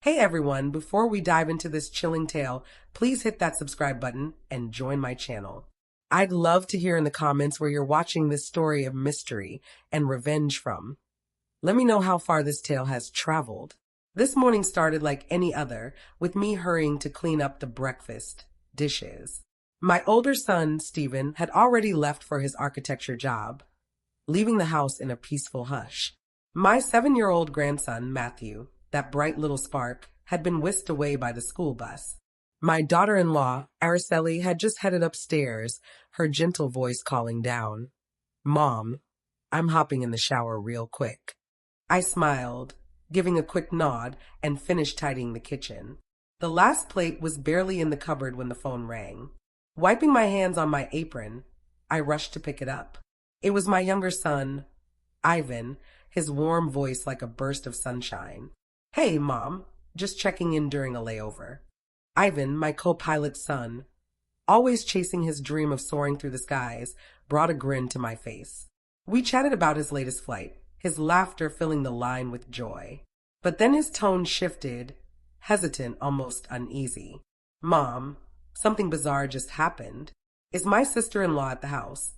Hey everyone, before we dive into this chilling tale, please hit that subscribe button and join my channel. I'd love to hear in the comments where you're watching this story of mystery and revenge from. Let me know how far this tale has traveled. This morning started like any other, with me hurrying to clean up the breakfast dishes. My older son, Stephen, had already left for his architecture job, leaving the house in a peaceful hush. My 7-year-old grandson, Matthew, that bright little spark, had been whisked away by the school bus. My daughter-in-law, Araceli, had just headed upstairs, her gentle voice calling down, "Mom, I'm hopping in the shower real quick." I smiled, giving a quick nod, and finished tidying the kitchen. The last plate was barely in the cupboard when the phone rang. Wiping my hands on my apron, I rushed to pick it up. It was my younger son, Ivan, his warm voice like a burst of sunshine. "Hey, Mom, just checking in during a layover." Ivan, my co-pilot's son, always chasing his dream of soaring through the skies, brought a grin to my face. We chatted about his latest flight, his laughter filling the line with joy. But then his tone shifted, hesitant, almost uneasy. "Mom, something bizarre just happened. Is my sister-in-law at the house?"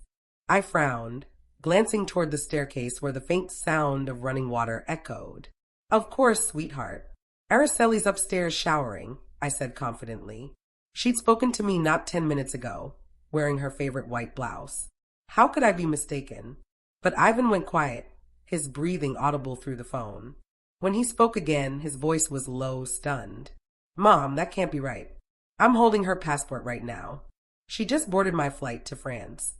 I frowned, glancing toward the staircase where the faint sound of running water echoed. "Of course, sweetheart. Araceli's upstairs showering," I said confidently. She'd spoken to me not 10 minutes ago, wearing her favorite white blouse. How could I be mistaken? But Ivan went quiet, his breathing audible through the phone. When he spoke again, his voice was low, stunned. "Mom, that can't be right. I'm holding her passport right now. She just boarded my flight to France."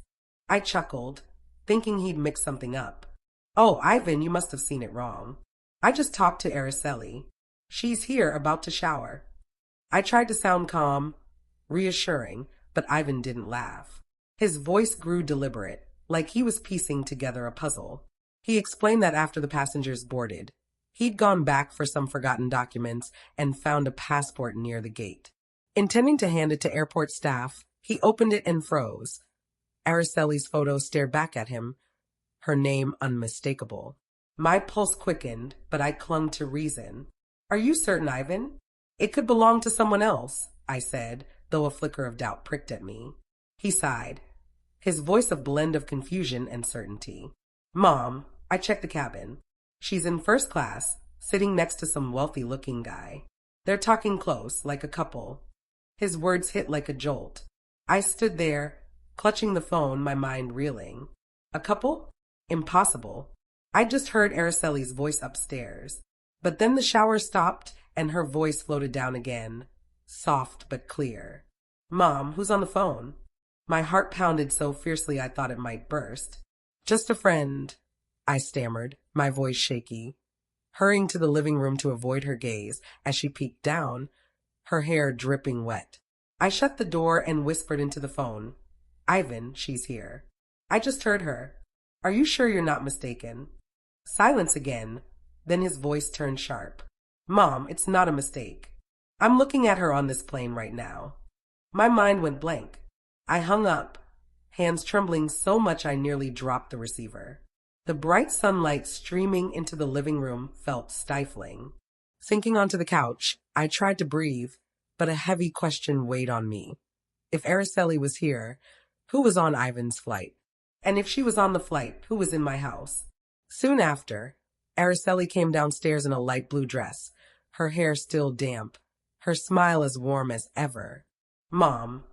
I chuckled, thinking he'd mixed something up. "Oh, Ivan, you must have seen it wrong. I just talked to Araceli. She's here, about to shower." I tried to sound calm, reassuring, but Ivan didn't laugh. His voice grew deliberate, like he was piecing together a puzzle. He explained that after the passengers boarded, he'd gone back for some forgotten documents and found a passport near the gate. Intending to hand it to airport staff, he opened it and froze. Araceli's photo stared back at him, her name unmistakable. My pulse quickened, but I clung to reason. "Are you certain, Ivan? It could belong to someone else," I said, though a flicker of doubt pricked at me. He sighed, his voice a blend of confusion and certainty. "Mom, I checked the cabin. She's in first class, sitting next to some wealthy-looking guy. They're talking close, like a couple." His words hit like a jolt. I stood there, clutching the phone, my mind reeling. A couple? Impossible. I just heard Araceli's voice upstairs. But then the shower stopped and her voice floated down again, soft but clear. "Mom, who's on the phone?" My heart pounded so fiercely I thought it might burst. "Just a friend," I stammered, my voice shaky, hurrying to the living room to avoid her gaze as she peeked down, her hair dripping wet. I shut the door and whispered into the phone, "Ivan, she's here." "I just heard her. Are you sure you're not mistaken?" Silence again, then his voice turned sharp. "Mom, it's not a mistake. I'm looking at her on this plane right now." My mind went blank. I hung up, hands trembling so much I nearly dropped the receiver. The bright sunlight streaming into the living room felt stifling. Sinking onto the couch, I tried to breathe, but a heavy question weighed on me. If Araceli was here, who was on Ivan's flight? And if she was on the flight, who was in my house? Soon after, Araceli came downstairs in a light blue dress, her hair still damp, her smile as warm as ever. "Mom,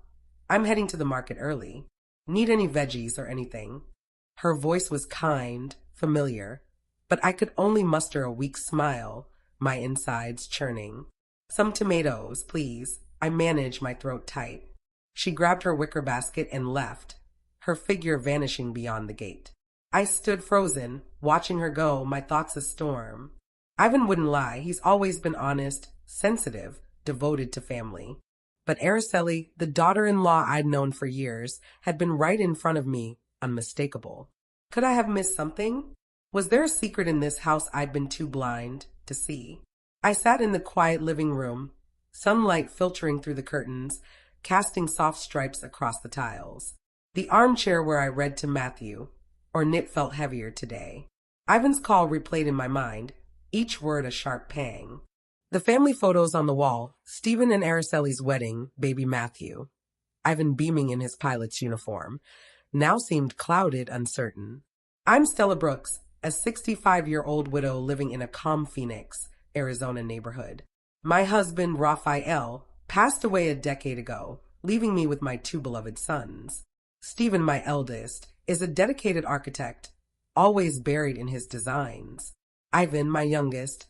I'm heading to the market early. Need any veggies or anything?" Her voice was kind, familiar, but I could only muster a weak smile, my insides churning. "Some tomatoes, please." I managed, my throat tight. She grabbed her wicker basket and left, her figure vanishing beyond the gate. I stood frozen, watching her go, my thoughts a storm. Ivan wouldn't lie. He's always been honest, sensitive, devoted to family. But Araceli, the daughter-in-law I'd known for years, had been right in front of me, unmistakable. Could I have missed something? Was there a secret in this house I'd been too blind to see? I sat in the quiet living room, sunlight filtering through the curtains, casting soft stripes across the tiles. The armchair where I read to Matthew, or knit, felt heavier today. Ivan's call replayed in my mind, each word a sharp pang. The family photos on the wall, Stephen and Araceli's wedding, baby Matthew, Ivan beaming in his pilot's uniform, now seemed clouded, uncertain. I'm Stella Brooks, a 65-year-old widow living in a calm Phoenix, Arizona neighborhood. My husband, Raphael, passed away a decade ago, leaving me with my two beloved sons. Stephen, my eldest, is a dedicated architect, always buried in his designs. Ivan, my youngest,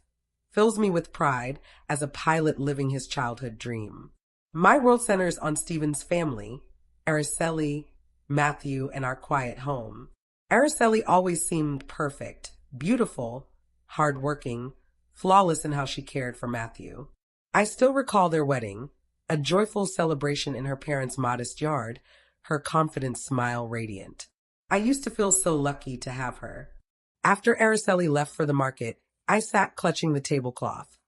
fills me with pride as a pilot living his childhood dream. My world centers on Stephen's family, Araceli, Matthew, and our quiet home. Araceli always seemed perfect, beautiful, hardworking, flawless in how she cared for Matthew. I still recall their wedding, a joyful celebration in her parents' modest yard, her confident smile radiant. I used to feel so lucky to have her. After Araceli left for the market, I sat clutching the tablecloth,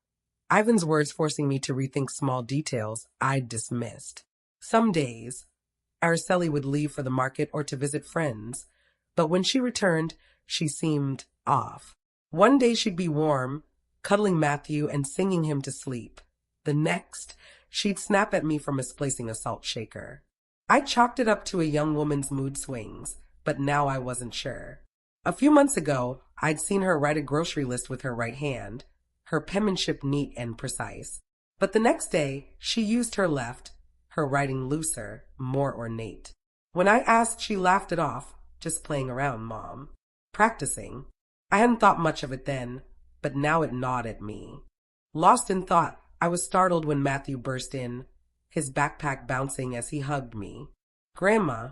Ivan's words forcing me to rethink small details I'd dismissed. Some days, Araceli would leave for the market or to visit friends, but when she returned, she seemed off. One day she'd be warm, cuddling Matthew and singing him to sleep. The next, she'd snap at me for misplacing a salt shaker. I chalked it up to a young woman's mood swings, but now I wasn't sure. A few months ago, I'd seen her write a grocery list with her right hand, her penmanship neat and precise. But the next day, she used her left, her writing looser, more ornate. When I asked, she laughed it off, just playing around, Mom. Practicing. I hadn't thought much of it then, but now it gnawed at me. Lost in thought, I was startled when Matthew burst in, his backpack bouncing as he hugged me. Grandma,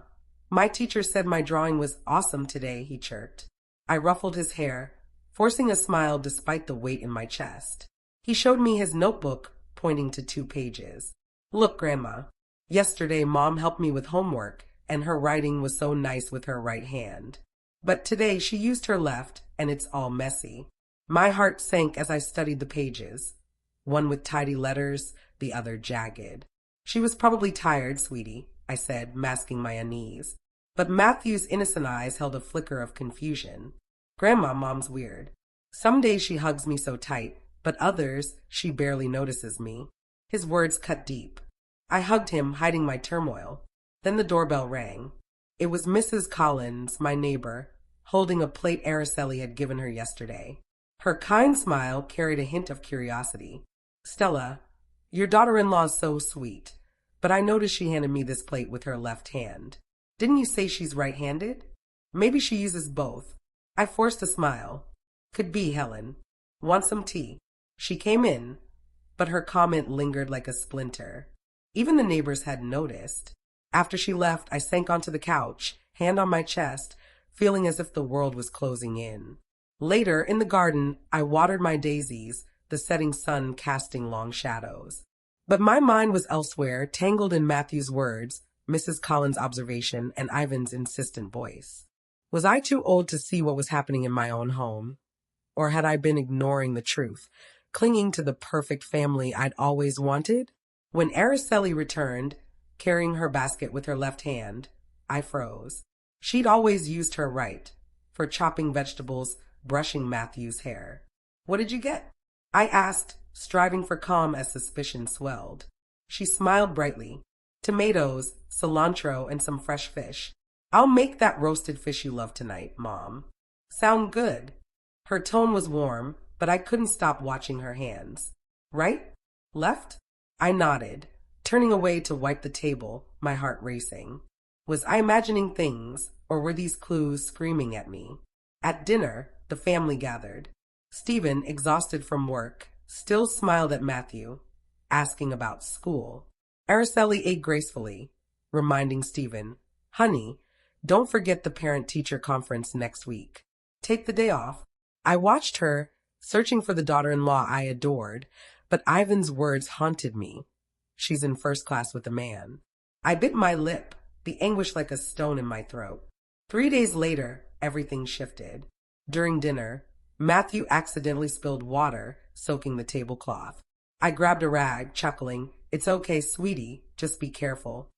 my teacher said my drawing was awesome today, he chirped. I ruffled his hair, forcing a smile despite the weight in my chest. He showed me his notebook, pointing to 2 pages. Look, Grandma, yesterday Mom helped me with homework, and her writing was so nice with her right hand. But today she used her left, and it's all messy. My heart sank as I studied the pages, one with tidy letters, the other jagged. She was probably tired, sweetie, I said, masking my unease. But Matthew's innocent eyes held a flicker of confusion. Grandma, Mom's weird. Some days she hugs me so tight, but others she barely notices me. His words cut deep. I hugged him, hiding my turmoil. Then the doorbell rang. It was Mrs. Collins, my neighbor, holding a plate Araceli had given her yesterday. Her kind smile carried a hint of curiosity. Stella, your daughter-in-law's so sweet, but I noticed she handed me this plate with her left hand. Didn't you say she's right-handed? Maybe she uses both. I forced a smile. Could be, Helen. Want some tea? She came in, but her comment lingered like a splinter. Even the neighbors had noticed. After she left, I sank onto the couch, hand on my chest, feeling as if the world was closing in. Later, in the garden, I watered my daisies, the setting sun casting long shadows. But my mind was elsewhere, tangled in Matthew's words, Mrs. Collins' observation, and Ivan's insistent voice. Was I too old to see what was happening in my own home? Or had I been ignoring the truth, clinging to the perfect family I'd always wanted? When Araceli returned, carrying her basket with her left hand, I froze. She'd always used her right, for chopping vegetables, brushing Matthew's hair. What did you get? I asked, striving for calm as suspicion swelled. She smiled brightly. Tomatoes, cilantro, and some fresh fish. I'll make that roasted fish you love tonight, Mom. Sound good. Her tone was warm, but I couldn't stop watching her hands. Right? Left? I nodded, turning away to wipe the table, my heart racing. Was I imagining things, or were these clues screaming at me? At dinner, the family gathered. Stephen, exhausted from work, still smiled at Matthew, asking about school. Araceli ate gracefully, reminding Stephen, Honey, don't forget the parent-teacher conference next week. Take the day off. I watched her, searching for the daughter-in-law I adored, but Ivan's words haunted me. She's in first class with a man. I bit my lip, the anguish like a stone in my throat. 3 days later, everything shifted. During dinner, Matthew accidentally spilled water, soaking the tablecloth. I grabbed a rag, chuckling, It's okay, sweetie, just be careful.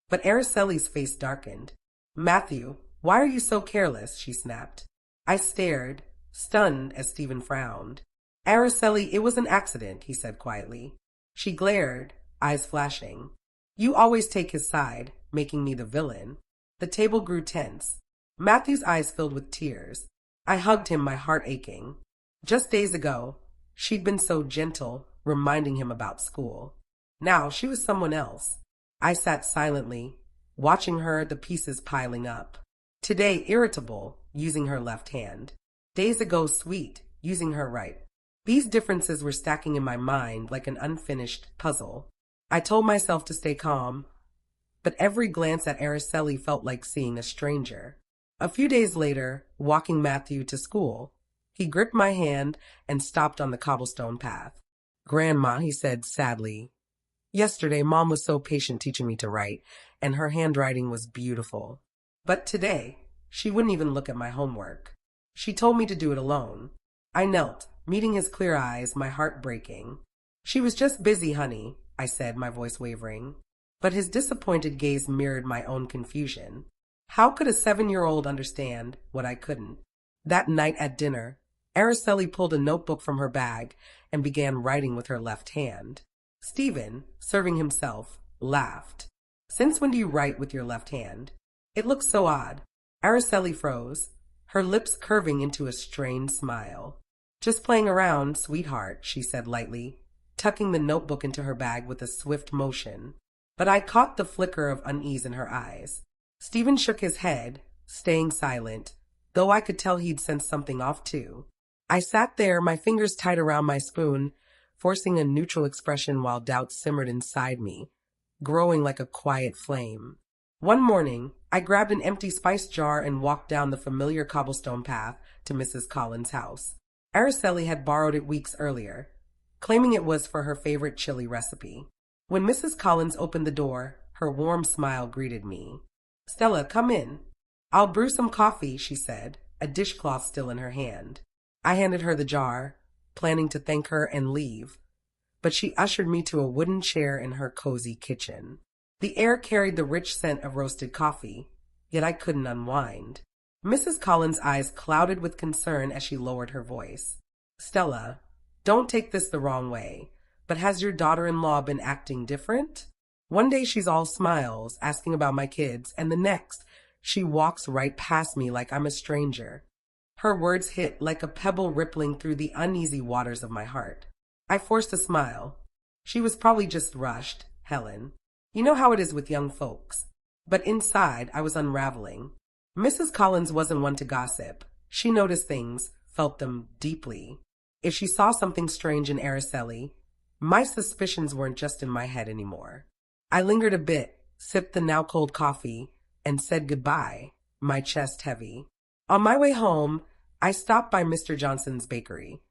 But Araceli's face darkened. Matthew, why are you so careless? She snapped. I stared, stunned as Stephen frowned. Araceli, it was an accident, he said quietly. She glared, eyes flashing. You always take his side, making me the villain. The table grew tense. Matthew's eyes filled with tears. I hugged him, my heart aching. Just days ago, she'd been so gentle, reminding him about school. Now she was someone else. I sat silently, watching her, the pieces piling up. Today, irritable, using her left hand. Days ago, sweet, using her right. These differences were stacking in my mind like an unfinished puzzle. I told myself to stay calm, but every glance at Araceli felt like seeing a stranger. A few days later, walking Matthew to school, he gripped my hand and stopped on the cobblestone path. Grandma, he said sadly, yesterday Mom was so patient teaching me to write, and her handwriting was beautiful. But today, she wouldn't even look at my homework. She told me to do it alone. I knelt, meeting his clear eyes, my heart breaking. She was just busy, honey, I said, my voice wavering. But his disappointed gaze mirrored my own confusion. How could a 7-year-old understand what I couldn't? That night at dinner, Araceli pulled a notebook from her bag and began writing with her left hand. Stephen, serving himself, laughed. Since when do you write with your left hand? It looks so odd. Araceli froze, her lips curving into a strained smile. Just playing around, sweetheart, she said lightly, tucking the notebook into her bag with a swift motion. But I caught the flicker of unease in her eyes. Stephen shook his head, staying silent, though I could tell he'd sensed something off too. I sat there, my fingers tight around my spoon, forcing a neutral expression while doubt simmered inside me, growing like a quiet flame. One morning, I grabbed an empty spice jar and walked down the familiar cobblestone path to Mrs. Collins' house. Araceli had borrowed it weeks earlier, claiming it was for her favorite chili recipe. When Mrs. Collins opened the door, her warm smile greeted me. Stella, come in. I'll brew some coffee, she said, a dishcloth still in her hand. I handed her the jar, planning to thank her and leave, but she ushered me to a wooden chair in her cozy kitchen. The air carried the rich scent of roasted coffee, yet I couldn't unwind. Mrs. Collins' eyes clouded with concern as she lowered her voice. Stella, don't take this the wrong way, but has your daughter-in-law been acting different? One day she's all smiles, asking about my kids, and the next, she walks right past me like I'm a stranger. Her words hit like a pebble rippling through the uneasy waters of my heart. I forced a smile. She was probably just rushed, Helen. You know how it is with young folks. But inside, I was unraveling. Mrs. Collins wasn't one to gossip. She noticed things, felt them deeply. If she saw something strange in Araceli, my suspicions weren't just in my head anymore. I lingered a bit, sipped the now cold coffee, and said goodbye, my chest heavy. On my way home, I stopped by Mr. Johnson's bakery,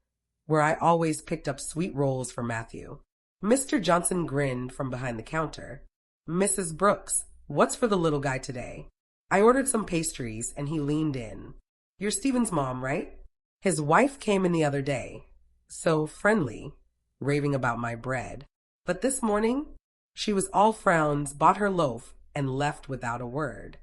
where I always picked up sweet rolls for Matthew. Mr. Johnson grinned from behind the counter. Mrs. Brooks, what's for the little guy today? I ordered some pastries, and he leaned in. You're Stephen's mom, right? His wife came in the other day, so friendly, raving about my bread. But this morning, she was all frowns, bought her loaf, and left without a word.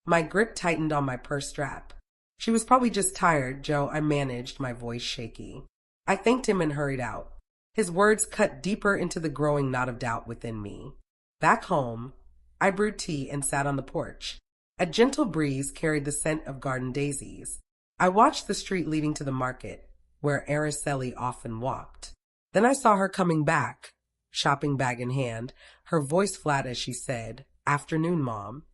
My grip tightened on my purse strap. She was probably just tired, Joe, I managed, my voice shaky. I thanked him and hurried out. His words cut deeper into the growing knot of doubt within me. Back home, I brewed tea and sat on the porch. A gentle breeze carried the scent of garden daisies. I watched the street leading to the market, where Araceli often walked. Then I saw her coming back, shopping bag in hand, her voice flat as she said, "Afternoon, Mom."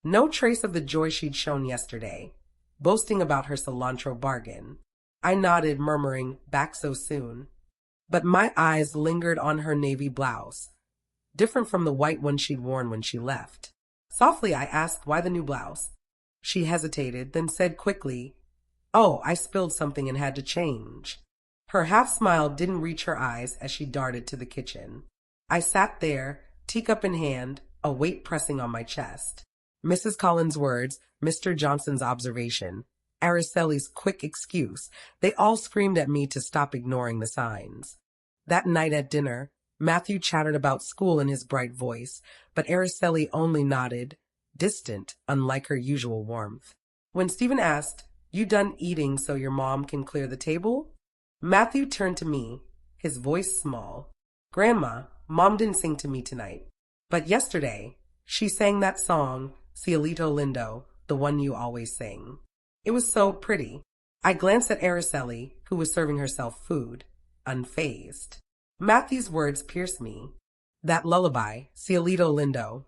No trace of the joy she'd shown yesterday, boasting about her cilantro bargain. I nodded, murmuring, "Back so soon." But my eyes lingered on her navy blouse, different from the white one she'd worn when she left. Softly, I asked why the new blouse. She hesitated, then said quickly, "Oh, I spilled something and had to change." Her half-smile didn't reach her eyes as she darted to the kitchen. I sat there, teacup in hand, a weight pressing on my chest. Mrs. Collins' words, Mr. Johnson's observation, Araceli's quick excuse, they all screamed at me to stop ignoring the signs. That night at dinner, Matthew chattered about school in his bright voice, but Araceli only nodded, distant, unlike her usual warmth. When Stephen asked, "You done eating so your mom can clear the table?" Matthew turned to me, his voice small. Grandma, Mom didn't sing to me tonight. But yesterday, she sang that song, Cielito Lindo, the one you always sing. It was so pretty. I glanced at Araceli, who was serving herself food, unfazed. Matthew's words pierced me. That lullaby, Cielito Lindo,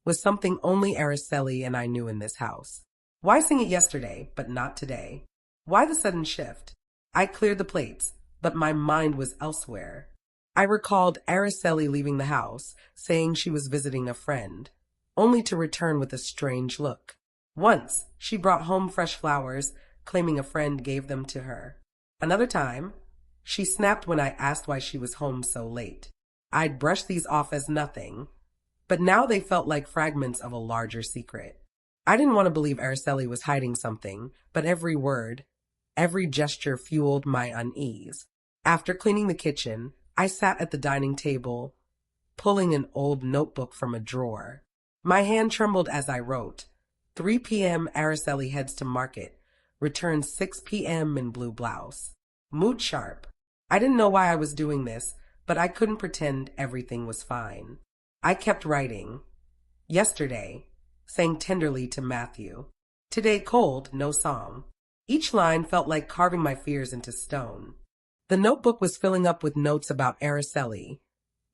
was something only Araceli and I knew in this house. Why sing it yesterday, but not today? Why the sudden shift? I cleared the plates, but my mind was elsewhere. I recalled Araceli leaving the house, saying she was visiting a friend, only to return with a strange look. Once, she brought home fresh flowers, claiming a friend gave them to her. Another time, she snapped when I asked why she was home so late. I'd brushed these off as nothing, but now they felt like fragments of a larger secret. I didn't want to believe Araceli was hiding something, but every word, every gesture fueled my unease. After cleaning the kitchen, I sat at the dining table, pulling an old notebook from a drawer. My hand trembled as I wrote. 3 p.m. Araceli heads to market, returns 6 p.m. in blue blouse. Mood sharp. I didn't know why I was doing this, but I couldn't pretend everything was fine. I kept writing. Yesterday, sang tenderly to Matthew. Today cold, no song. Each line felt like carving my fears into stone. The notebook was filling up with notes about Araceli,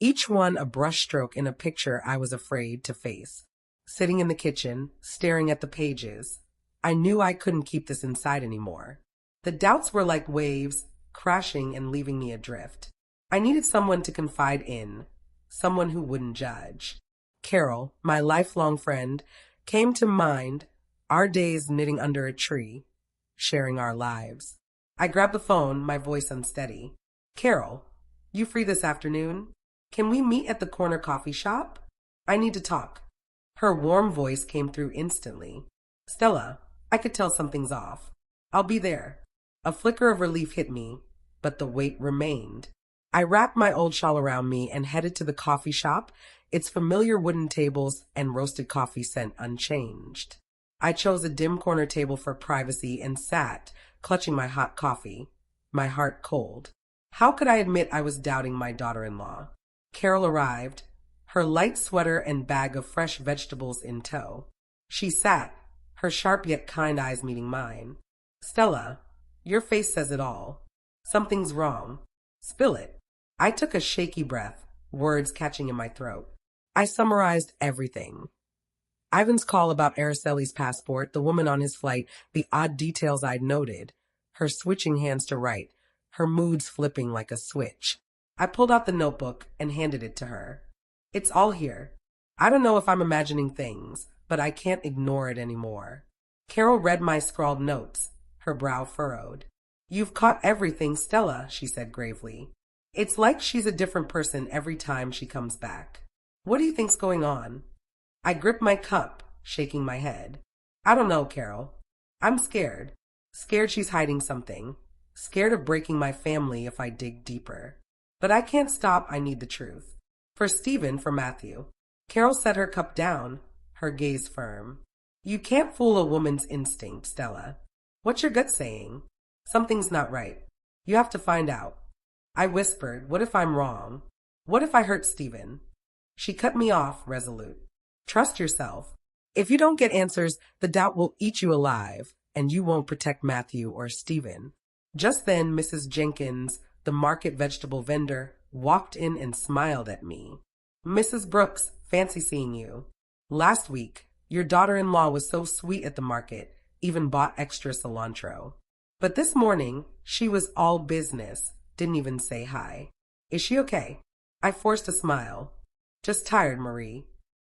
each one a brushstroke in a picture I was afraid to face. Sitting in the kitchen, staring at the pages, I knew I couldn't keep this inside anymore. The doubts were like waves, crashing and leaving me adrift. I needed someone to confide in, someone who wouldn't judge. Carol, my lifelong friend, came to mind, our days knitting under a tree, sharing our lives. I grabbed the phone, my voice unsteady. Carol, you free this afternoon? Can we meet at the corner coffee shop? I need to talk. Her warm voice came through instantly. Stella, I could tell something's off. I'll be there. A flicker of relief hit me, but the weight remained. I wrapped my old shawl around me and headed to the coffee shop, its familiar wooden tables and roasted coffee scent unchanged. I chose a dim corner table for privacy and sat, clutching my hot coffee, my heart cold. How could I admit I was doubting my daughter-in-law? Carol arrived, her light sweater and bag of fresh vegetables in tow. She sat, her sharp yet kind eyes meeting mine. Stella, your face says it all. Something's wrong. Spill it. I took a shaky breath, words catching in my throat. I summarized everything. Ivan's call about Araceli's passport, the woman on his flight, the odd details I'd noted, her switching hands to write, her moods flipping like a switch. I pulled out the notebook and handed it to her. It's all here. I don't know if I'm imagining things, but I can't ignore it anymore. Carol read my scrawled notes, her brow furrowed. You've caught everything, Stella, she said gravely. It's like she's a different person every time she comes back. What do you think's going on? I gripped my cup, shaking my head. I don't know, Carol. I'm scared. Scared she's hiding something. Scared of breaking my family if I dig deeper. But I can't stop, I need the truth. For Stephen, for Matthew. Carol set her cup down, her gaze firm. You can't fool a woman's instinct, Stella. What's your gut saying? Something's not right. You have to find out. I whispered, what if I'm wrong? What if I hurt Stephen? She cut me off, resolute. Trust yourself. If you don't get answers, the doubt will eat you alive, and you won't protect Matthew or Stephen. Just then, Mrs. Jenkins, the market vegetable vendor, walked in and smiled at me. Mrs. Brooks, fancy seeing you. Last week, your daughter-in-law was so sweet at the market, even bought extra cilantro. But this morning, she was all business, didn't even say hi. Is she okay? I forced a smile. Just tired, Marie.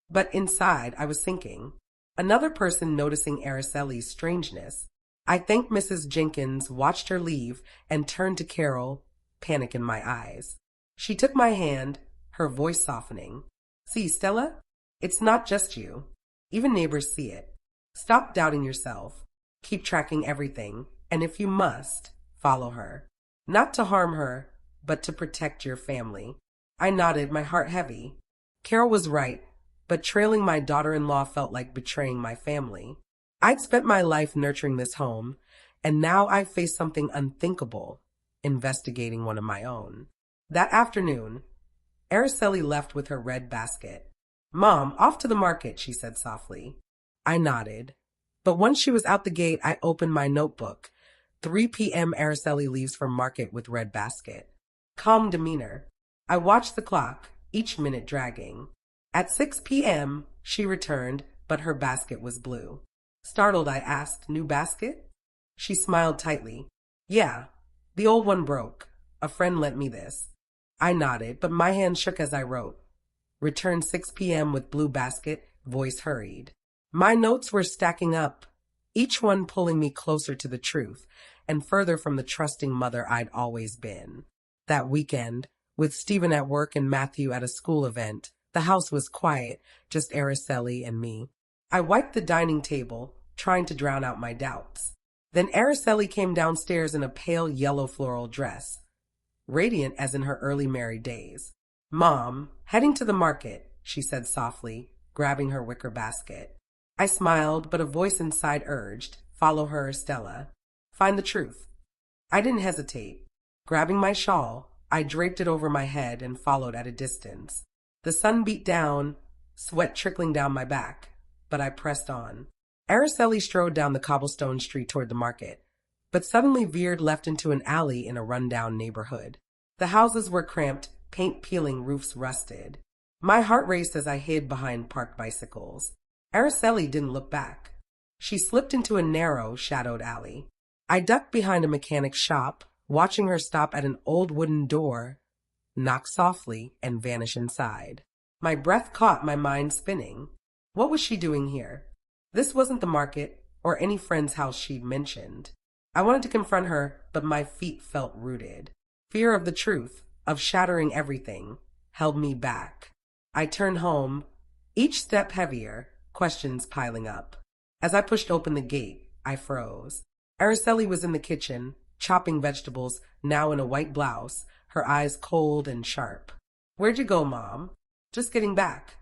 But inside, I was thinking. Another person noticing Araceli's strangeness. I thanked Mrs. Jenkins, watched her leave, and turned to Carol, panic in my eyes. She took my hand, her voice softening. See, Stella? It's not just you. Even neighbors see it. Stop doubting yourself. Keep tracking everything, and if you must, follow her. Not to harm her, but to protect your family. I nodded, my heart heavy. Carol was right, but trailing my daughter-in-law felt like betraying my family. I'd spent my life nurturing this home, and now I faced something unthinkable. investigating one of my own. That afternoon, Araceli left with her red basket. "Mom, off to the market," she said softly. I nodded. But once she was out the gate, I opened my notebook. 3 p.m. Araceli leaves for market with red basket. Calm demeanor. I watched the clock, each minute dragging. At 6 p.m., she returned, but her basket was blue. Startled, I asked, "New basket?" She smiled tightly. "Yeah, the old one broke. A friend lent me this." I nodded, but my hand shook as I wrote. Return 6 p.m. with blue basket, voice hurried. My notes were stacking up, each one pulling me closer to the truth and further from the trusting mother I'd always been. That weekend, with Stephen at work and Matthew at a school event, the house was quiet, just Araceli and me. I wiped the dining table, trying to drown out my doubts. Then Araceli came downstairs in a pale yellow floral dress, radiant as in her early married days. "Mom, heading to the market," she said softly, grabbing her wicker basket. I smiled, but a voice inside urged, "Follow her, Stella. Find the truth." I didn't hesitate. Grabbing my shawl, I draped it over my head and followed at a distance. The sun beat down, sweat trickling down my back, but I pressed on. Araceli strode down the cobblestone street toward the market, but suddenly veered left into an alley in a rundown neighborhood. The houses were cramped, paint peeling, roofs rusted. My heart raced as I hid behind parked bicycles. Araceli didn't look back. She slipped into a narrow, shadowed alley. I ducked behind a mechanic's shop, watching her stop at an old wooden door, knock softly, and vanish inside. My breath caught, my mind spinning. What was she doing here? This wasn't the market or any friend's house she'd mentioned. I wanted to confront her, but my feet felt rooted. Fear of the truth, of shattering everything, held me back. I turned home, each step heavier, questions piling up. As I pushed open the gate, I froze. Araceli was in the kitchen, chopping vegetables, now in a white blouse, her eyes cold and sharp. "Where'd you go, Mom?" "Just getting back."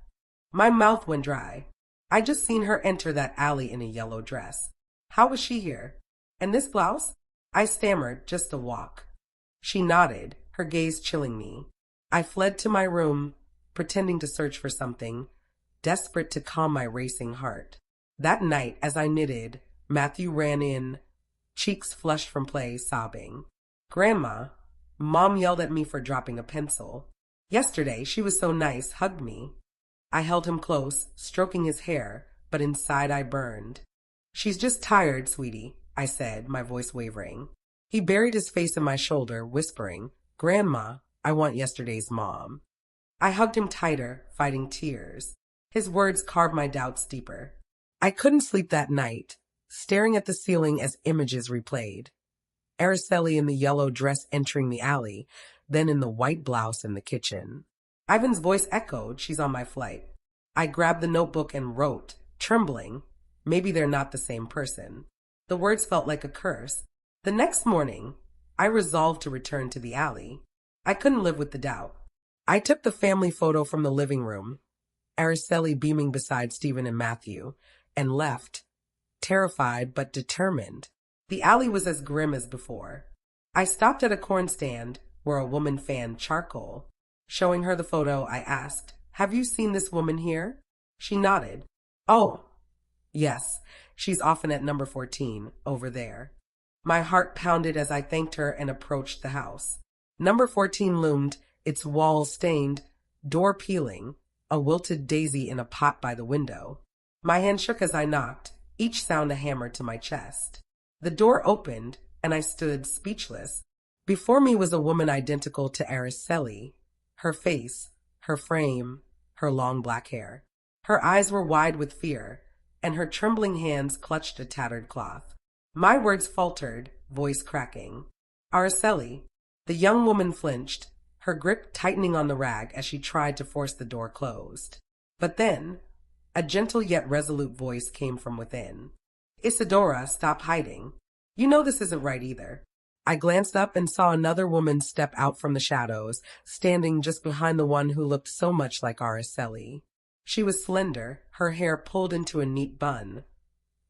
My mouth went dry. I'd just seen her enter that alley in a yellow dress. How was she here? And this blouse? I stammered, "Just a walk." She nodded, her gaze chilling me. I fled to my room, pretending to search for something, desperate to calm my racing heart. That night, as I knitted, Matthew ran in, cheeks flushed from play, sobbing. "Grandma," Mom yelled at me for dropping a pencil. Yesterday, she was so nice, hugged me. I held him close, stroking his hair, but inside I burned. "She's just tired, sweetie," I said, my voice wavering. He buried his face in my shoulder, whispering, "Grandma, I want yesterday's Mom." I hugged him tighter, fighting tears. His words carved my doubts deeper. I couldn't sleep that night, staring at the ceiling as images replayed. Araceli in the yellow dress entering the alley, then in the white blouse in the kitchen. Ivan's voice echoed, "She's on my flight." I grabbed the notebook and wrote, trembling, "Maybe they're not the same person." The words felt like a curse. The next morning, I resolved to return to the alley. I couldn't live with the doubt. I took the family photo from the living room, Araceli beaming beside Stephen and Matthew, and left, terrified but determined. The alley was as grim as before. I stopped at a corn stand where a woman fanned charcoal. Showing her the photo, I asked, "Have you seen this woman here?" She nodded. "Oh, yes, she's often at number 14, over there." My heart pounded as I thanked her and approached the house. Number 14 loomed, its walls stained, door peeling, a wilted daisy in a pot by the window. My hand shook as I knocked, each sound a hammer to my chest. The door opened, and I stood speechless. Before me was a woman identical to Araceli. Her face, her frame, her long black hair. Her eyes were wide with fear, and her trembling hands clutched a tattered cloth. My words faltered, voice cracking. "Araceli." The young woman flinched, her grip tightening on the rag as she tried to force the door closed. But then, a gentle yet resolute voice came from within. "Isadora, stop hiding. You know this isn't right either." I glanced up and saw another woman step out from the shadows, standing just behind the one who looked so much like Araceli. She was slender, her hair pulled into a neat bun,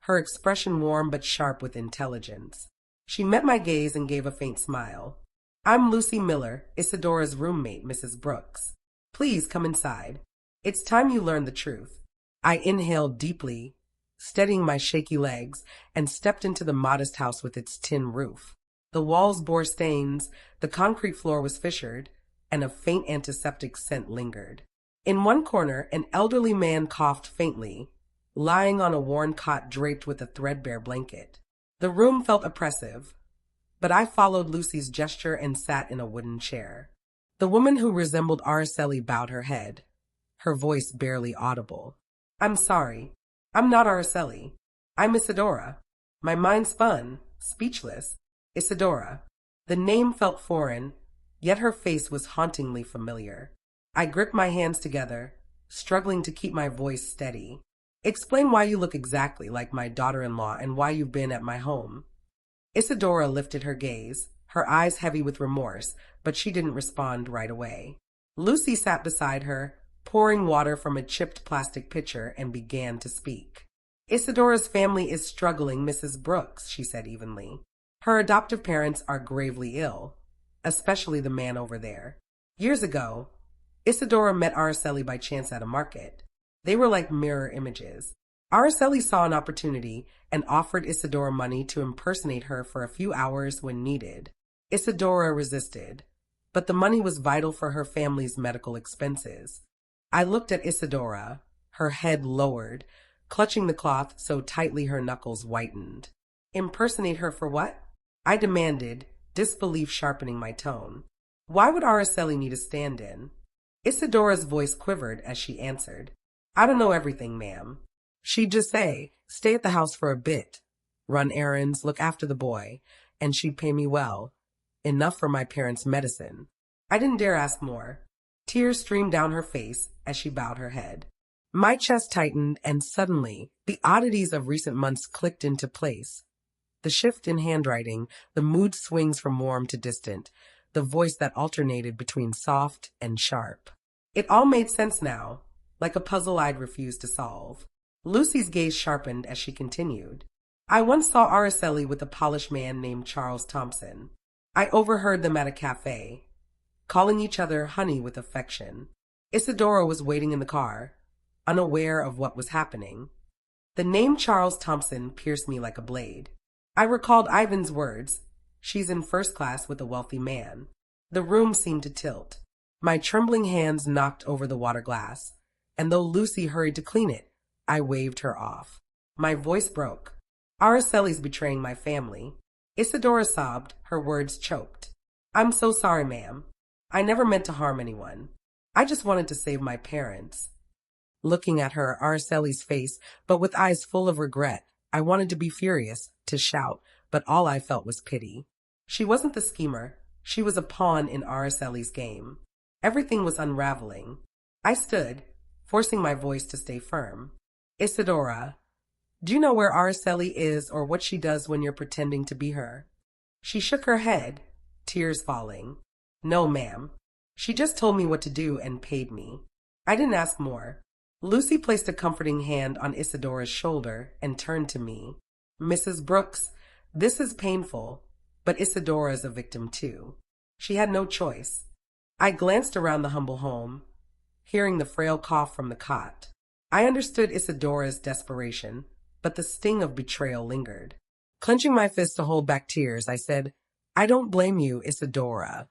her expression warm but sharp with intelligence. She met my gaze and gave a faint smile. I'm Lucy Miller, Isadora's roommate, Mrs. Brooks. Please come inside. It's time you learn the truth. I inhaled deeply, steadying my shaky legs, and stepped into the modest house with its tin roof. The walls bore stains, the concrete floor was fissured, and a faint antiseptic scent lingered. In one corner, an elderly man coughed faintly, lying on a worn cot draped with a threadbare blanket. The room felt oppressive, but I followed Lucy's gesture and sat in a wooden chair. The woman who resembled Araceli bowed her head, her voice barely audible. I'm sorry. I'm not Araceli. I'm Isadora. My mind spun, speechless. Isadora. The name felt foreign, yet her face was hauntingly familiar. I gripped my hands together, struggling to keep my voice steady. Explain why you look exactly like my daughter-in-law and why you've been at my home. Isadora lifted her gaze, her eyes heavy with remorse, but she didn't respond right away. Lucy sat beside her, pouring water from a chipped plastic pitcher, and began to speak. Isadora's family is struggling, Mrs. Brooks, she said evenly. Her adoptive parents are gravely ill, especially the man over there. Years ago, Isadora met Araceli by chance at a market. They were like mirror images. Araceli saw an opportunity and offered Isadora money to impersonate her for a few hours when needed. Isadora resisted, but the money was vital for her family's medical expenses. I looked at Isadora, her head lowered, clutching the cloth so tightly her knuckles whitened. Impersonate her for what? I demanded, disbelief sharpening my tone. Why would Araceli need a stand-in? Isadora's voice quivered as she answered. I don't know everything, ma'am. She'd just say, stay at the house for a bit, run errands, look after the boy, and she'd pay me well, enough for my parents' medicine. I didn't dare ask more. Tears streamed down her face as she bowed her head. My chest tightened, and suddenly, the oddities of recent months clicked into place. The shift in handwriting, the mood swings from warm to distant, the voice that alternated between soft and sharp. It all made sense now, like a puzzle I'd refused to solve. Lucy's gaze sharpened as she continued. I once saw Araceli with a polished man named Charles Thompson. I overheard them at a cafe, calling each other honey with affection. Isadora was waiting in the car, unaware of what was happening. The name Charles Thompson pierced me like a blade. I recalled Ivan's words, she's in first class with a wealthy man. The room seemed to tilt. My trembling hands knocked over the water glass, and though Lucy hurried to clean it, I waved her off. My voice broke. Araceli's betraying my family. Isadora sobbed, her words choked. I'm so sorry, ma'am. I never meant to harm anyone. I just wanted to save my parents. Looking at her, Araceli's face, but with eyes full of regret, I wanted to be furious, to shout, but all I felt was pity. She wasn't the schemer. She was a pawn in Araceli's game. Everything was unraveling. I stood, forcing my voice to stay firm. Isadora, do you know where Araceli is or what she does when you're pretending to be her? She shook her head, tears falling. No, ma'am. She just told me what to do and paid me. I didn't ask more. Lucy placed a comforting hand on Isadora's shoulder and turned to me. Mrs. Brooks, this is painful, but Isadora is a victim too. She had no choice. I glanced around the humble home, hearing the frail cough from the cot. I understood Isadora's desperation, but the sting of betrayal lingered. Clenching my fist to hold back tears, I said, I don't blame you, Isadora,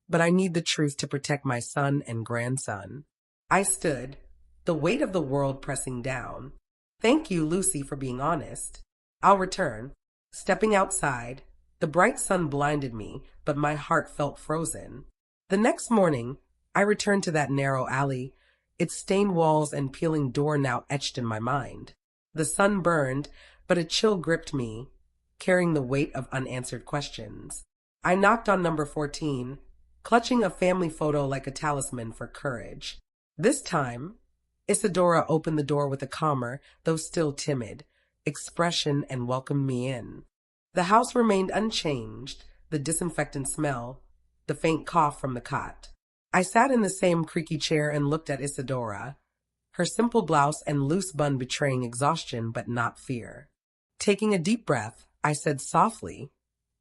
but I need the truth to protect my son and grandson. I stood, the weight of the world pressing down. Thank you, Lucy, for being honest. I'll return. Stepping outside, the bright sun blinded me, but my heart felt frozen. The next morning, I returned to that narrow alley, its stained walls and peeling door now etched in my mind. The sun burned, but a chill gripped me, carrying the weight of unanswered questions. I knocked on number 14, clutching a family photo like a talisman for courage. This time, Isadora opened the door with a calmer, though still timid, expression and welcomed me in. The house remained unchanged, the disinfectant smell, the faint cough from the cot. I sat in the same creaky chair and looked at Isadora, her simple blouse and loose bun betraying exhaustion but not fear. Taking a deep breath, I said softly,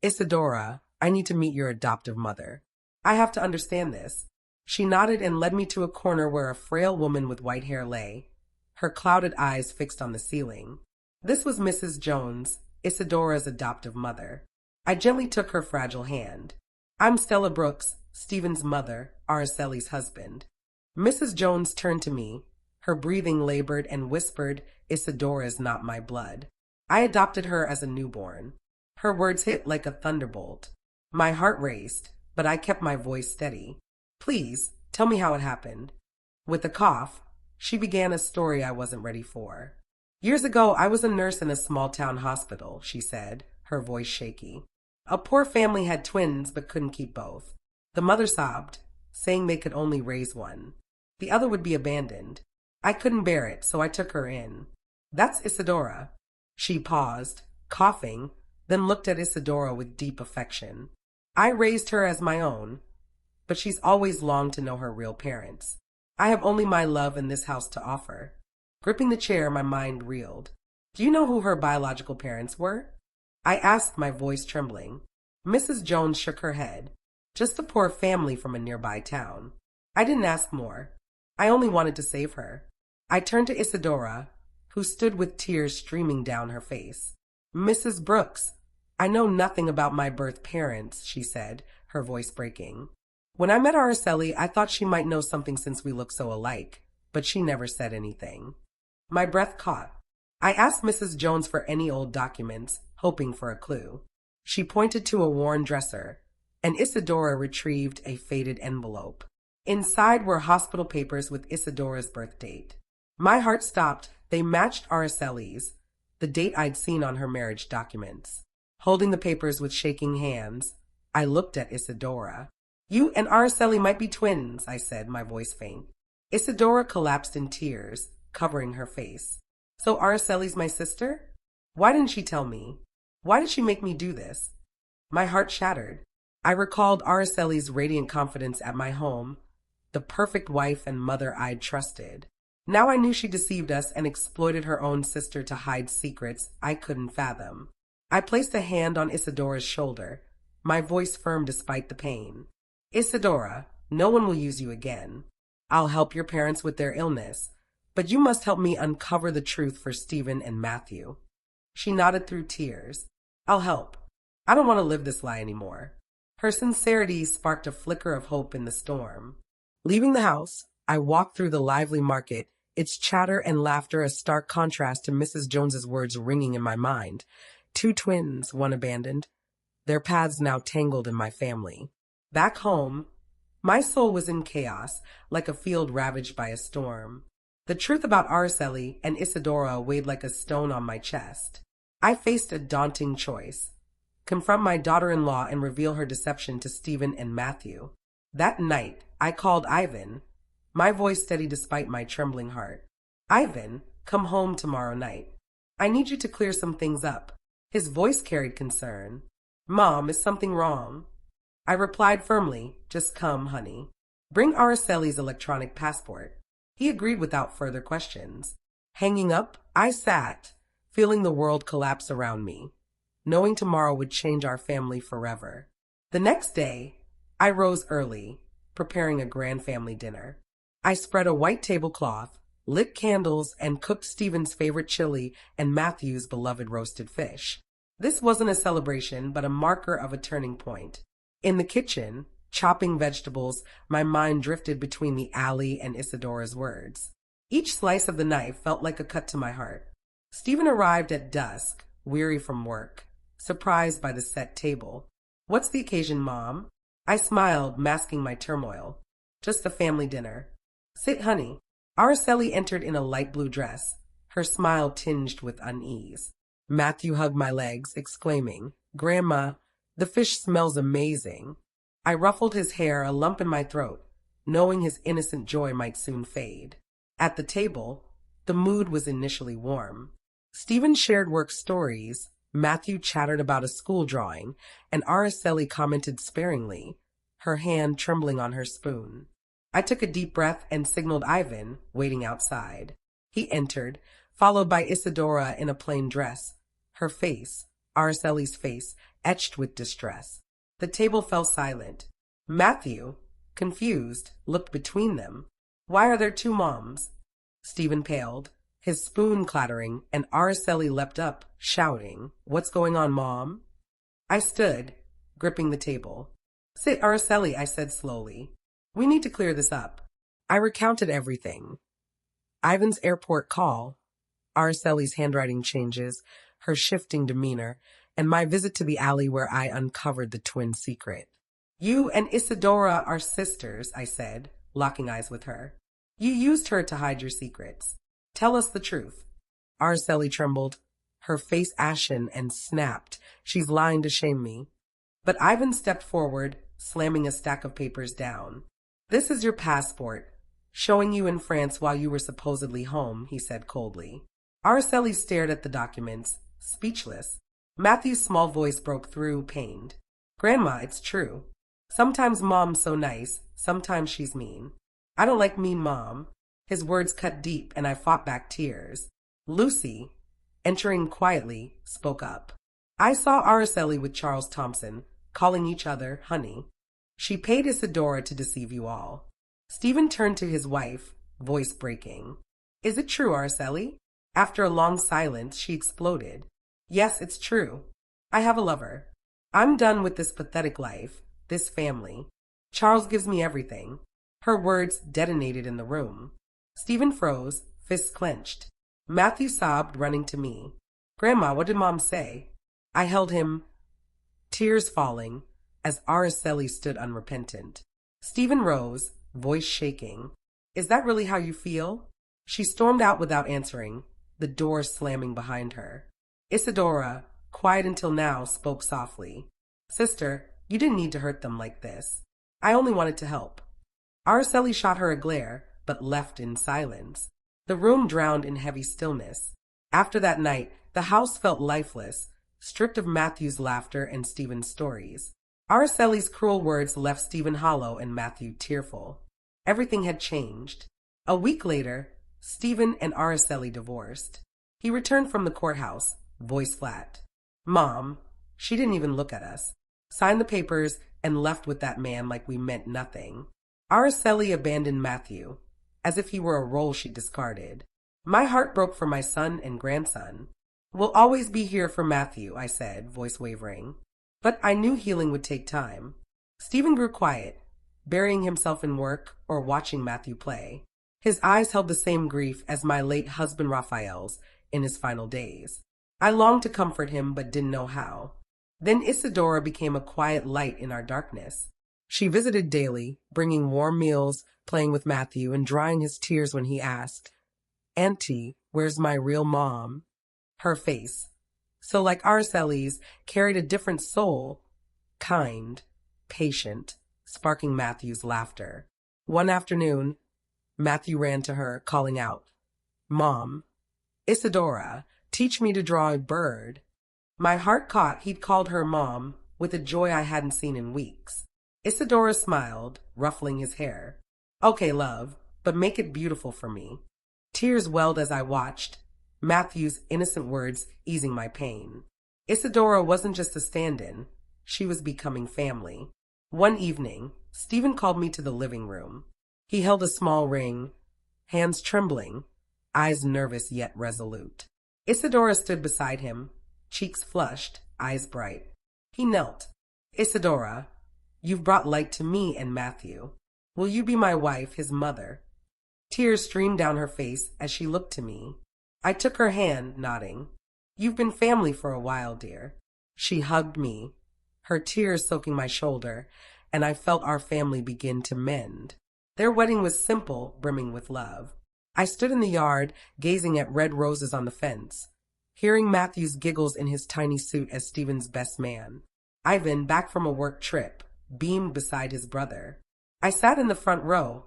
Isadora, I need to meet your adoptive mother. I have to understand this. She nodded and led me to a corner where a frail woman with white hair lay, her clouded eyes fixed on the ceiling. This was Mrs. Jones, Isadora's adoptive mother. I gently took her fragile hand. I'm Stella Brooks, Stephen's mother, Araceli's husband. Mrs. Jones turned to me, her breathing labored, and whispered, Isadora is not my blood. I adopted her as a newborn. Her words hit like a thunderbolt. My heart raced, but I kept my voice steady. Please, tell me how it happened. With a cough, she began a story I wasn't ready for. Years ago, I was a nurse in a small-town hospital, she said, her voice shaky. A poor family had twins but couldn't keep both. The mother sobbed, saying they could only raise one. The other would be abandoned. I couldn't bear it, so I took her in. That's Isadora. She paused, coughing, then looked at Isadora with deep affection. I raised her as my own, but she's always longed to know her real parents. I have only my love in this house to offer. Gripping the chair, my mind reeled. Do you know who her biological parents were? I asked, my voice trembling. Mrs. Jones shook her head. Just a poor family from a nearby town. I didn't ask more. I only wanted to save her. I turned to Isadora, who stood with tears streaming down her face. Mrs. Brooks, I know nothing about my birth parents, she said, her voice breaking. When I met Araceli, I thought she might know something since we look so alike, but she never said anything. My breath caught. I asked Mrs. Jones for any old documents, hoping for a clue. She pointed to a worn dresser, and Isadora retrieved a faded envelope. Inside were hospital papers with Isadora's birth date. My heart stopped. They matched Araceli's, the date I'd seen on her marriage documents. Holding the papers with shaking hands, I looked at Isadora. You and Araceli might be twins, I said, my voice faint. Isadora collapsed in tears, covering her face. So Araceli's my sister? Why didn't she tell me? Why did she make me do this? My heart shattered. I recalled Araceli's radiant confidence at my home, the perfect wife and mother I'd trusted. Now I knew she deceived us and exploited her own sister to hide secrets I couldn't fathom. I placed a hand on Isadora's shoulder, my voice firm despite the pain. Isadora, no one will use you again. I'll help your parents with their illness, but you must help me uncover the truth for Stephen and Matthew. She nodded through tears. I'll help. I don't want to live this lie anymore. Her sincerity sparked a flicker of hope in the storm. Leaving the house, I walked through the lively market, its chatter and laughter a stark contrast to Mrs. Jones's words ringing in my mind. 2 twins, one abandoned. Their paths now tangled in my family. Back home, my soul was in chaos, like a field ravaged by a storm. The truth about Araceli and Isadora weighed like a stone on my chest. I faced a daunting choice. Confront my daughter-in-law and reveal her deception to Stephen and Matthew. That night, I called Ivan, my voice steady despite my trembling heart. Ivan, come home tomorrow night. I need you to clear some things up. His voice carried concern. Mom, is something wrong? I replied firmly, just come, honey. Bring Araceli's electronic passport. He agreed without further questions. Hanging up, I sat, feeling the world collapse around me, knowing tomorrow would change our family forever. The next day, I rose early, preparing a grand family dinner. I spread a white tablecloth, lit candles, and cooked Stephen's favorite chili and Matthew's beloved roasted fish. This wasn't a celebration, but a marker of a turning point. In the kitchen, chopping vegetables, my mind drifted between the alley and Isadora's words. Each slice of the knife felt like a cut to my heart. Stephen arrived at dusk, weary from work, surprised by the set table. What's the occasion, Mom? I smiled, masking my turmoil. Just a family dinner. Sit, honey. Araceli entered in a light blue dress, her smile tinged with unease. Matthew hugged my legs, exclaiming, Grandma, the fish smells amazing. I ruffled his hair, a lump in my throat, knowing his innocent joy might soon fade. At the table, the mood was initially warm. Stephen shared work stories, Matthew chattered about a school drawing, and Araceli commented sparingly, her hand trembling on her spoon. I took a deep breath and signaled Ivan, waiting outside. He entered, followed by Isadora in a plain dress, her face, Araceli's face, etched with distress. The table fell silent. Matthew, confused, looked between them. Why are there two moms? Stephen paled, his spoon clattering, and Araceli leapt up, shouting, What's going on, Mom? I stood, gripping the table. Sit, Araceli, I said slowly. We need to clear this up. I recounted everything. Ivan's airport call, Araceli's handwriting changes, her shifting demeanor, and my visit to the alley where I uncovered the twin secret. You and Isadora are sisters, I said, locking eyes with her. You used her to hide your secrets. Tell us the truth. Araceli trembled, her face ashen, and snapped. She's lying to shame me. But Ivan stepped forward, slamming a stack of papers down. This is your passport, showing you in France while you were supposedly home, he said coldly. Araceli stared at the documents, speechless. Matthew's small voice broke through, pained. Grandma, it's true. Sometimes Mom's so nice, sometimes she's mean. I don't like mean Mom. His words cut deep, and I fought back tears. Lucy, entering quietly, spoke up. I saw Araceli with Charles Thompson, calling each other honey. She paid Isadora to deceive you all. Stephen turned to his wife, voice breaking. Is it true, Araceli? After a long silence, she exploded. Yes, it's true. I have a lover. I'm done with this pathetic life, this family. Charles gives me everything. Her words detonated in the room. Stephen froze, fists clenched. Matthew sobbed, running to me. Grandma, what did Mom say? I held him, tears falling, as Araceli stood unrepentant. Stephen rose, voice shaking. Is that really how you feel? She stormed out without answering, the door slamming behind her. Isadora, quiet until now, spoke softly. Sister, you didn't need to hurt them like this. I only wanted to help. Araceli shot her a glare, but left in silence. The room drowned in heavy stillness. After that night, the house felt lifeless, stripped of Matthew's laughter and Stephen's stories. Araceli's cruel words left Stephen hollow and Matthew tearful. Everything had changed. A week later, Stephen and Araceli divorced. He returned from the courthouse, voice flat. Mom, she didn't even look at us, signed the papers, and left with that man like we meant nothing. Araceli abandoned Matthew, as if he were a role she discarded. My heart broke for my son and grandson. We'll always be here for Matthew, I said, voice wavering. But I knew healing would take time. Stephen grew quiet, burying himself in work or watching Matthew play. His eyes held the same grief as my late husband Raphael's in his final days. I longed to comfort him but didn't know how. Then Isadora became a quiet light in our darkness. She visited daily, bringing warm meals, playing with Matthew, and drying his tears when he asked, Auntie, where's my real mom? Her face, so like Araceli's, carried a different soul, kind, patient, sparking Matthew's laughter. One afternoon, Matthew ran to her, calling out, Mom, Isadora, teach me to draw a bird. My heart caught he'd called her Mom with a joy I hadn't seen in weeks. Isadora smiled, ruffling his hair. Okay, love, but make it beautiful for me. Tears welled as I watched, Matthew's innocent words easing my pain. Isadora wasn't just a stand-in. She was becoming family. One evening, Stephen called me to the living room. He held a small ring, hands trembling, eyes nervous yet resolute. Isadora stood beside him, cheeks flushed, eyes bright. He knelt. Isadora, you've brought light to me and Matthew. Will you be my wife, his mother? Tears streamed down her face as she looked to me. I took her hand, nodding. You've been family for a while, dear. She hugged me, her tears soaking my shoulder, and I felt our family begin to mend. Their wedding was simple, brimming with love. I stood in the yard, gazing at red roses on the fence, hearing Matthew's giggles in his tiny suit as Stephen's best man. Ivan, back from a work trip, beamed beside his brother. I sat in the front row,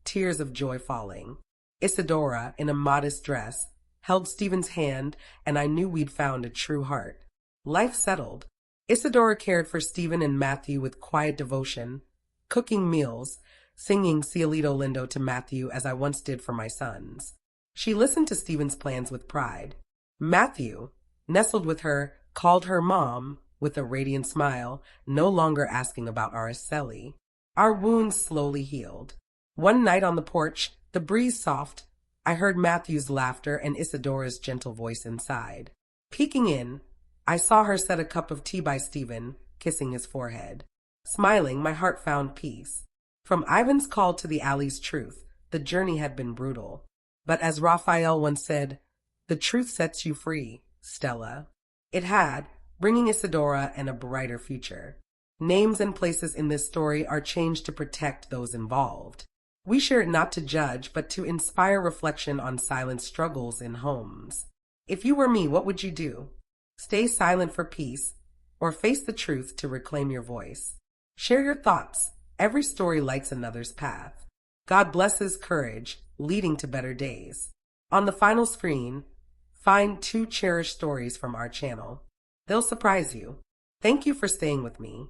tears of joy falling. Isadora, in a modest dress, held Stephen's hand, and I knew we'd found a true heart. Life settled. Isadora cared for Stephen and Matthew with quiet devotion, cooking meals, singing Cielito Lindo to Matthew as I once did for my sons. She listened to Stephen's plans with pride. Matthew, nestled with her, called her Mom, with a radiant smile, no longer asking about Araceli. Our wounds slowly healed. One night on the porch, the breeze soft, I heard Matthew's laughter and Isadora's gentle voice inside. Peeking in, I saw her set a cup of tea by Stephen, kissing his forehead. Smiling, my heart found peace. From Ivan's call to the alley's truth, the journey had been brutal. But as Raphael once said, the truth sets you free, Stella. It had, bringing Isadora and a brighter future. Names and places in this story are changed to protect those involved. We share it not to judge, but to inspire reflection on silent struggles in homes. If you were me, what would you do? Stay silent for peace, or face the truth to reclaim your voice? Share your thoughts. Every story lights another's path. God blesses courage, leading to better days. On the final screen, find 2 cherished stories from our channel. They'll surprise you. Thank you for staying with me.